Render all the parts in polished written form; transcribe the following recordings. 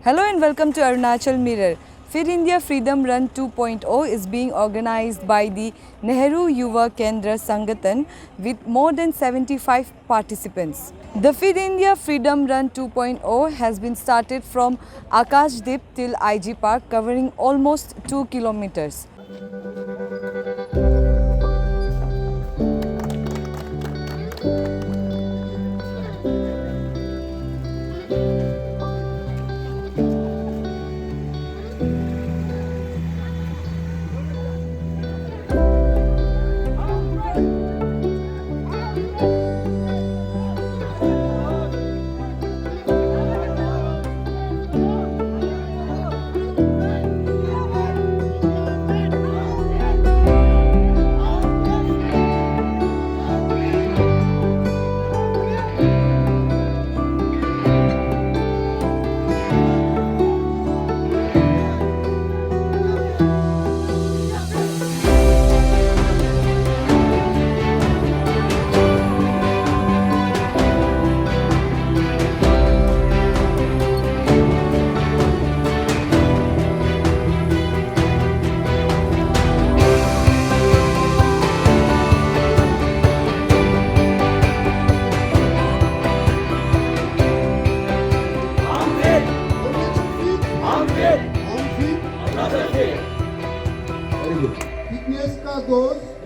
Hello and welcome to Arunachal Mirror. Fit India Freedom Run 2.0 is being organized by the Nehru Yuva Kendra Sangathan with more than 75 participants. The Fit India Freedom Run 2.0 has been started from Akashdip till IG Park, covering almost 2 kilometers.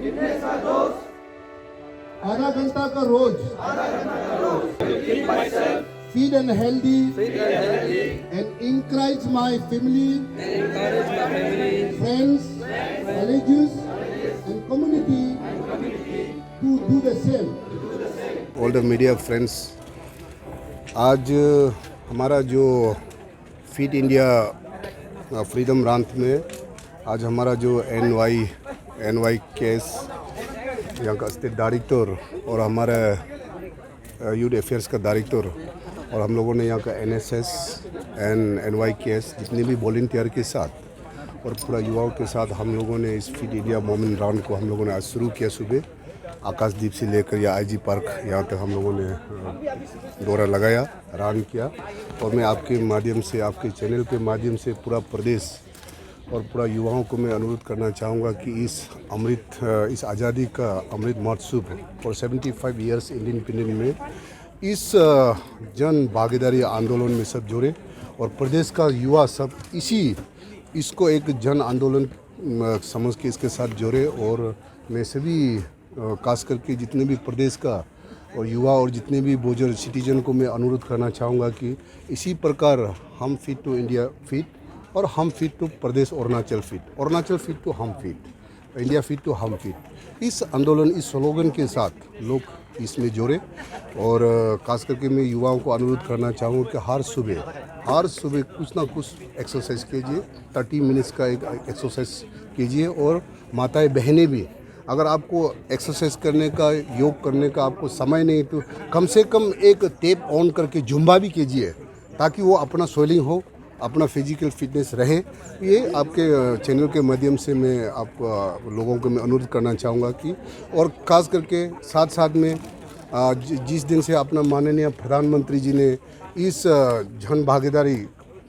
Fitness का दोस्त आधा घंटा का रोज feed and healthy and encourage my family, friends, colleagues and community to do the same. All the media friends, आज हमारा जो fit India freedom run में आज हमारा जो एनवाई केस यहाँ का स्टेट डायरेक्टर और हमारा यूथ अफेयर्स का डायरेक्टर और हम लोगों ने यहाँ का एनएसएस एंड एनवाई केस जितने भी वॉलंटियर के साथ और पूरा युवाओं के साथ हम लोगों ने इस फिट इंडिया मोमेंट राउंड को हम लोगों ने आज शुरू किया। सुबह आकाशदीप से लेकर या आईजी पार्क यहाँ तक हम लोगों ने दौरा लगाया, रन किया। और मैं आपके माध्यम से, आपके चैनल के माध्यम से पूरा प्रदेश और पूरा युवाओं को मैं अनुरोध करना चाहूँगा कि इस आज़ादी का अमृत महोत्सव और 75 इयर्स इंडिपेंडेंस में इस जन भागीदारी आंदोलन में सब जुड़े और प्रदेश का युवा सब इसको एक जन आंदोलन समझ के इसके साथ जुड़े। और मैं सभी खास करके जितने भी प्रदेश का और युवा और जितने भी बुजुर्ग सिटीजन को मैं अनुरोध करना चाहूँगा कि इसी प्रकार हम फिट टू इंडिया फिट और हम फिट टू प्रदेश अरुणाचल फिट टू हम फिट, इंडिया फिट टू हम फिट, इस आंदोलन इस स्लोगन के साथ लोग इसमें जुड़े। और खास करके मैं युवाओं को अनुरोध करना चाहूँगा कि हर सुबह कुछ ना कुछ एक्सरसाइज कीजिए, 30 मिनट्स का एक एक्सरसाइज कीजिए। और माताएं बहनें भी, अगर आपको एक्सरसाइज करने का, योग करने का आपको समय नहीं तो कम से कम एक टेप ऑन करके जुम्बा भी कीजिए ताकि वो अपना स्वेलिंग हो, अपना फिजिकल फिटनेस रहे। ये आपके चैनल के माध्यम से मैं आप लोगों को मैं अनुरोध करना चाहूँगा कि और ख़ास करके साथ में जिस दिन से अपना माननीय प्रधानमंत्री जी ने इस जन भागीदारी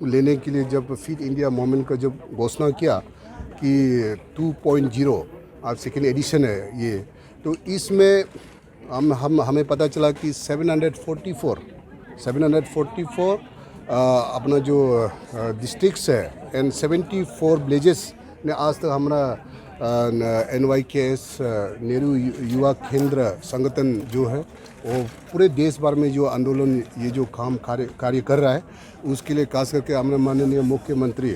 लेने के लिए जब फिट इंडिया मूवमेंट का जब घोषणा किया कि 2.0 आज सेकेंड एडिशन है ये, तो इसमें हमें पता चला कि 744 अपना जो डिस्ट्रिक्ट्स है एंड 74 विलेजेस ने आज तक हमारा NYKS नेहरू युवा केंद्र संगठन जो है वो पूरे देश भर में जो आंदोलन ये जो काम कार्य कर रहा है उसके लिए खास करके हमारे माननीय मुख्यमंत्री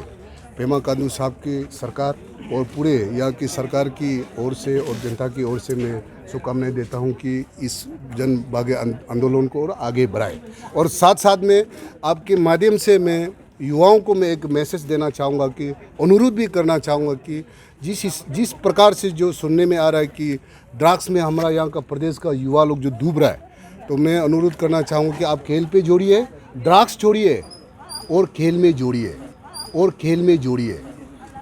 पेमा खांडू साहब की सरकार और पूरे यहाँ की सरकार की ओर से और जनता की ओर से मैं शुभकामनाएं देता हूँ कि इस जन भाग्य आंदोलन को और आगे बढ़ाए। और साथ में आपके माध्यम से मैं युवाओं को मैं एक मैसेज देना चाहूँगा कि अनुरोध भी करना चाहूँगा कि जिस प्रकार से जो सुनने में आ रहा है कि ड्रग्स में हमारा यहाँ का प्रदेश का युवा लोग जो डूब रहा है, तो मैं अनुरोध करना चाहूँगा कि आप खेल पे जोड़िए, ड्रग्स छोड़िए और खेल में जोड़िए।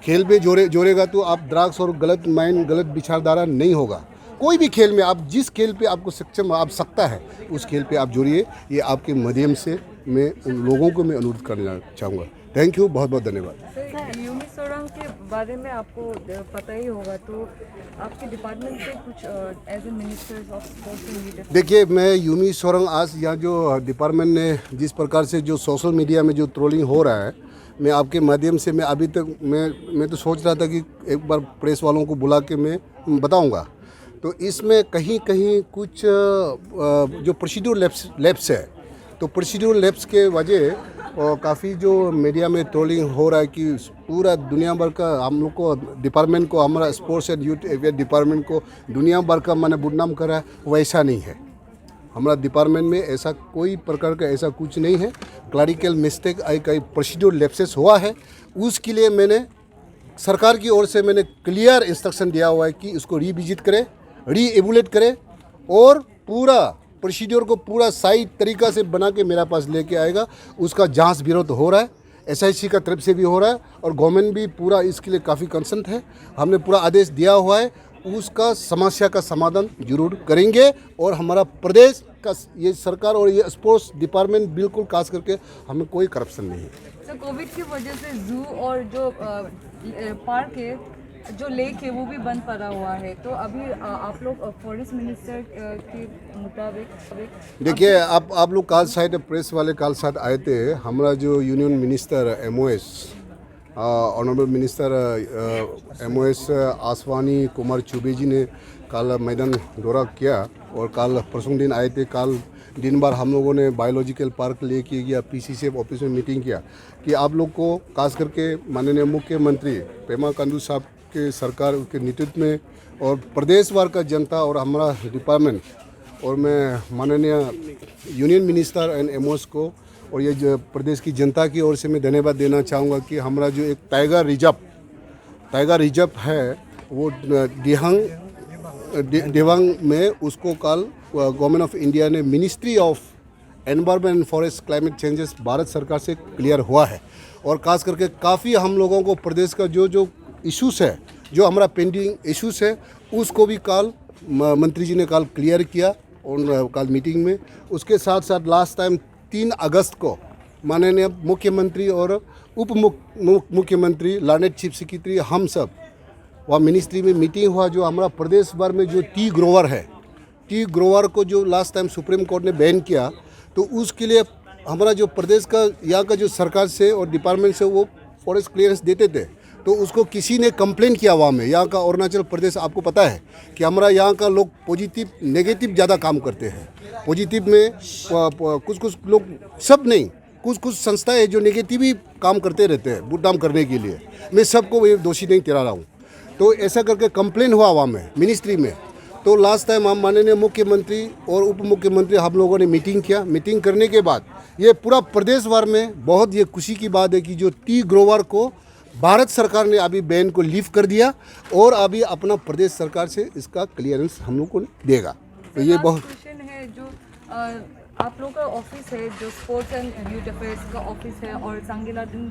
खेल में जोड़ेगा तो आप ड्रग्स और गलत माइंड, गलत विचारधारा नहीं होगा। कोई भी खेल में आप जिस खेल पे आपको सक्षम आप सकता है उस खेल पे आप जुड़िए। ये आपके माध्यम से मैं उन लोगों को मैं अनुरोध करना चाहूँगा। थैंक यू, बहुत बहुत धन्यवाद। सर, यूमी सोरांग के बारे में आपको पता ही होगा, तो आपके डिपार्टमेंट से कुछ as a ministers of sports and leader. देखिए, मैं यूमी सोरांग आज यहाँ जो डिपार्टमेंट ने जिस प्रकार से जो सोशल मीडिया में जो ट्रोलिंग हो रहा है, मैं आपके माध्यम से मैं अभी तक मैं तो सोच रहा था कि एक बार प्रेस वालों को बुला के मैं बताऊंगा। तो इसमें कहीं कहीं कुछ जो प्रोसीड्यूर लैप्स है, तो प्रोसीड्यूर लैप्स के वजह और काफ़ी जो मीडिया में ट्रोलिंग हो रहा है कि पूरा दुनिया भर का हम लोग को डिपार्टमेंट को, हमारा sports and youth affair department को दुनिया भर का मैंने बदनाम करा है, वैसा नहीं है। हमारा डिपार्टमेंट में ऐसा कोई प्रकार का ऐसा कुछ नहीं है। क्लरिकल मिस्टेक कई प्रोसीड्यूर लैप्सेस हुआ है, उसके लिए मैंने सरकार की ओर से मैंने क्लियर इंस्ट्रक्शन दिया हुआ है कि इसको रीविजिट करें, रीएवुलेट करें और पूरा प्रोसीड्योर को पूरा सही तरीक़ा से बना के मेरा पास लेके आएगा। उसका जांच विरोध हो रहा है, एसआईसी का तरफ से भी हो रहा है और गवर्नमेंट भी पूरा इसके लिए काफ़ी कंसर्न है। हमने पूरा आदेश दिया हुआ है, उसका समस्या का समाधान जरूर करेंगे और हमारा प्रदेश का ये सरकार और ये स्पोर्ट्स डिपार्टमेंट बिल्कुल खास करके हमें कोई करप्शन नहीं है। सर, कोविड की वजह से जू और जो पार्क है, जो लेक है, वो भी बंद पड़ा हुआ है, तो अभी आप लोग फॉरेस्ट मिनिस्टर के मुताबिक देखिए, आप लोग कल साइड प्रेस वाले कल साथ आए थे। हमारा जो union minister MOS honourable minister MOS Ashwini Kumar Choubey ji ने कल मैदान दौरा किया और कल परसों दिन आए थे। कल दिन भर हम लोगों ने बायोलॉजिकल पार्क लेके गया, PCCF ऑफिस में मीटिंग किया कि आप लोग को खास करके माननीय मुख्यमंत्री पेमा खांडू साहब के सरकार के नेतृत्व में और प्रदेश भर का जनता और हमारा डिपार्टमेंट और मैं माननीय यूनियन मिनिस्टर एंड MOS को और ये जो प्रदेश की जनता की ओर से मैं धन्यवाद देना चाहूँगा कि हमारा जो एक टाइगर रिजर्व है वो देवांग में उसको कल गवर्नमेंट ऑफ इंडिया ने ministry of environment and forest climate changes Bharat सरकार से क्लियर हुआ है। और खास करके काफ़ी हम लोगों को प्रदेश का जो इश्यूज़ है, जो हमारा पेंडिंग इश्यूज़ है, उसको भी कल मंत्री जी ने कल क्लियर किया और कल मीटिंग में। उसके साथ साथ लास्ट टाइम 3 अगस्त को माननीय मुख्यमंत्री और उप मुख्यमंत्री लर्नेड चीफ सेक्रेटरी हम सब वहाँ मिनिस्ट्री में मीटिंग हुआ। जो हमारा प्रदेश भर में जो टी ग्रोवर को जो लास्ट टाइम सुप्रीम कोर्ट ने बैन किया, तो उसके लिए हमारा जो प्रदेश का यहाँ का जो सरकार से और डिपार्टमेंट से वो फॉरेस्ट क्लियरेंस देते थे, तो उसको किसी ने कंप्लेन किया वहाँ में। यहाँ का अरुणाचल प्रदेश आपको पता है कि हमारा यहाँ का लोग पॉजिटिव नेगेटिव ज़्यादा काम करते हैं। पॉजिटिव में कुछ लोग, सब नहीं, कुछ संस्थाएं हैं जो नेगेटिव ही काम करते रहते हैं बदनाम करने के लिए। मैं सबको ये दोषी नहीं ठहरा रहा हूँ। तो ऐसा करके कंप्लेन हुआ वहाँ में मिनिस्ट्री में। तो लास्ट टाइम हम माननीय मुख्यमंत्री और उप मुख्यमंत्री हम लोगों ने मीटिंग किया। मीटिंग करने के बाद ये पूरा प्रदेश भर में बहुत ये खुशी की बात है कि जो टी ग्रोवर को भारत सरकार ने अभी बैन को लीव कर दिया और अभी अपना प्रदेश सरकार से इसका क्लियरेंस हम लोग को देगा। तो ये बहुत क्वेश्चन है, जो आप लोग का ऑफिस है, जो स्पोर्ट्स एंड यूथ अफेयर्स का ऑफिस है और सांगेलाडन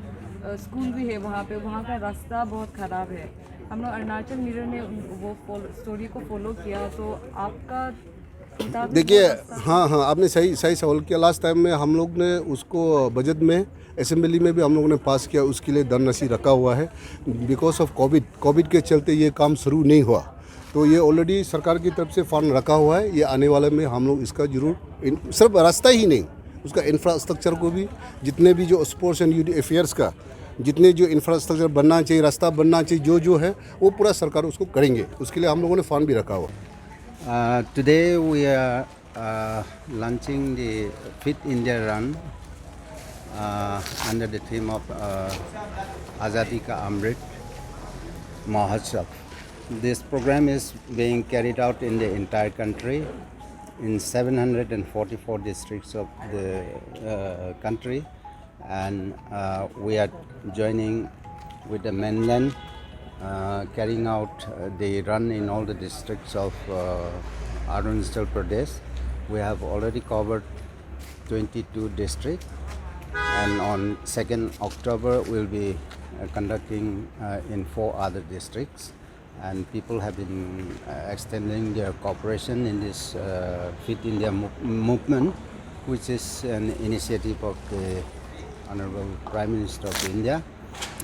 स्कूल भी है, वहाँ का रास्ता बहुत ख़राब है। हम लोग अरुणाचल मिरर ने वो स्टोरी को फॉलो किया, तो आपका देखिए, हाँ आपने सही सवाल किया। लास्ट टाइम में हम लोग ने उसको बजट में असेंबली में भी हम लोगों ने पास किया, उसके लिए धनराशि रखा हुआ है। बिकॉज ऑफ कोविड के चलते ये काम शुरू नहीं हुआ, तो ये ऑलरेडी सरकार की तरफ से फंड रखा हुआ है। ये आने वाले में हम लोग इसका जरूर सिर्फ रास्ता ही नहीं, उसका इंफ्रास्ट्रक्चर को भी, जितने भी जो स्पोर्ट्स एंड यूथ अफेयर्स का जितने जो इंफ्रास्ट्रक्चर बनना चाहिए, रास्ता बनना चाहिए, जो है वो पूरा सरकार उसको करेंगे। उसके लिए हम लोगों ने फंड भी रखा हुआ। Today we are launching the Fit India Run under the theme of Azadi Ka Amrit Mahotsav. This program is being carried out in the entire country in 744 districts of the country, and we are joining with the mainland, carrying out the run in all the districts of Arunachal Pradesh. We have already covered 22 districts, and on 2nd October we'll be conducting in 4 other districts, and people have been extending their cooperation in this Fit India movement, which is an initiative of the Honorable Prime Minister of India.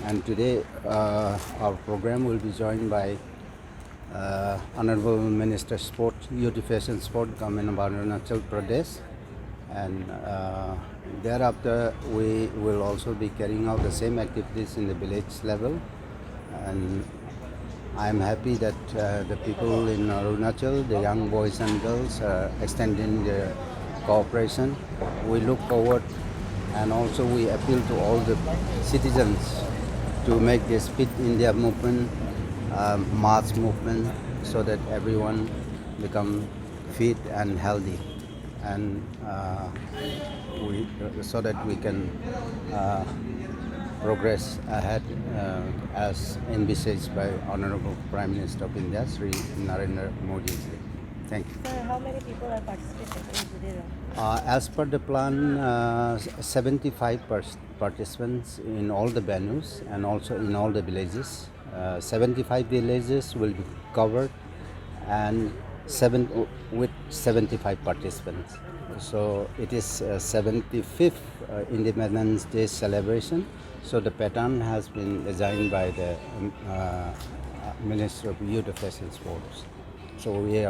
And today our program will be joined by Honorable Minister Sport, Youth Affairs and Sport, Government of Arunachal Pradesh. And thereafter we will also be carrying out the same activities in the village level. And I am happy that the people in Arunachal, the young boys and girls, are extending their cooperation. We look forward, and also we appeal to all the citizens to make this Fit India movement mass movement, so that everyone become fit and healthy, and so that we can progress ahead as envisaged by Honorable Prime Minister of India, Sri Narendra Modi. Thank you. Sir, how many people are participating in today? As per the plan, 75 participants in all the venues and also in all the villages. 75 villages will be covered, and with 75 participants. So it is 75th Independence Day celebration. So the pattern has been designed by the Minister of Youth Affairs and Sports. So we are